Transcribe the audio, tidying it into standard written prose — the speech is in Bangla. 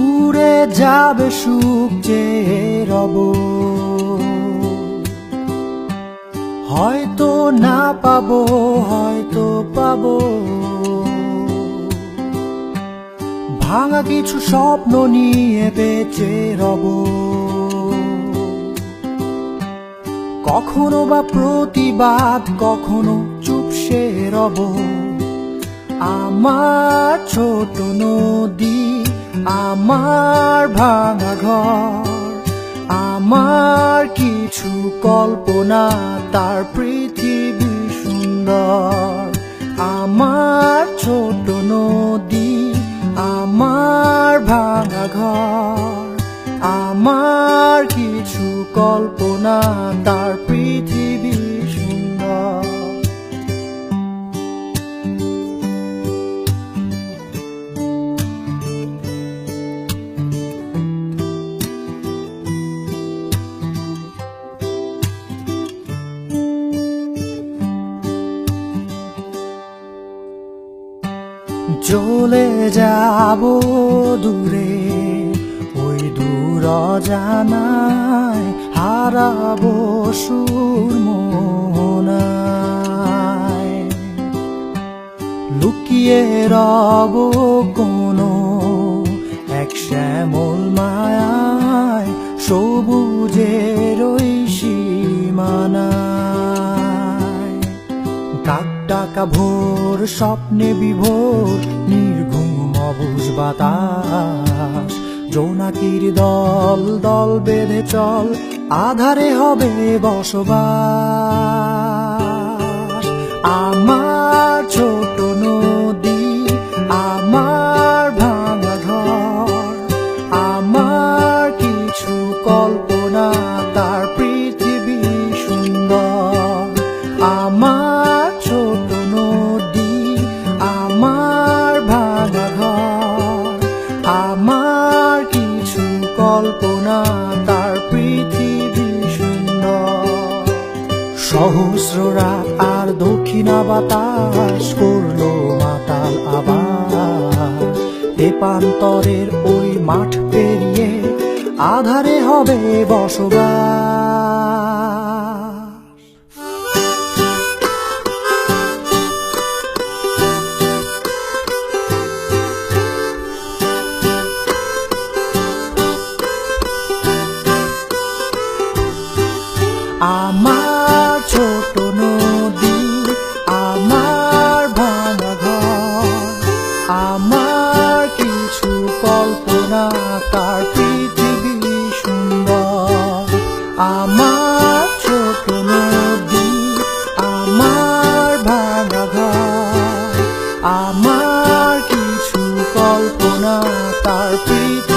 উড়ে যাবে সুখ যে রব, হয়তো না পাবো হয়তো পাবো। ভাঙা কিছু স্বপ্ন নিয়ে বেঁচে রব, কখনো বা প্রতিবাদ কখনো চুপসে রব। আমার ছোট নদী, আমার ভাঙা ঘর, আমার কিছু কল্পনা, তার পৃথিবী সুন্দর। আমার ছোট নদী, আমার ভাঙা ঘর, আমার কিছু কল্পনা, তার পৃথিবী সুন্দর। চলে যাব দূরে ওই দূর অজানায়, হারাবো সুর মোহনায়। লুকিয়ে রব কোনো এক শ্যামল মায়ায়, সবুজের ওই সীমানায়। কাক ডাকা ভোর স্বপ্নে বিভোর, নির্ঘুম অবুঝ বাতাস। জোনাকির দল দল বেঁধে চল, আধারে হবে বসবাস। আমার ছোট নদী, আমার ভাঙা ঘর, আমার কিছু কল্পনা, তার পৃথিবী সুন্দর। আমার ছোট নদী, আমার ভাঙা ঘর, আমার কিছু কল্পনা, তার পৃথিবী সুন্দর। সহস্র রাত আর দক্ষিণা বাতাস করলো মাতাল আবার। তেপান্তরের ওই মাঠ পেরিয়ে আধারে হবে বসবাস। আমার ছোট নদী, আমার ভাঙা ঘর, আমার কিছু কল্পনা, তার পৃথিবী সুন্দর। আমার ছোট নদী, আমার ভাঙা ঘর, আমার কিছু কল্পনা, তার পৃথিবী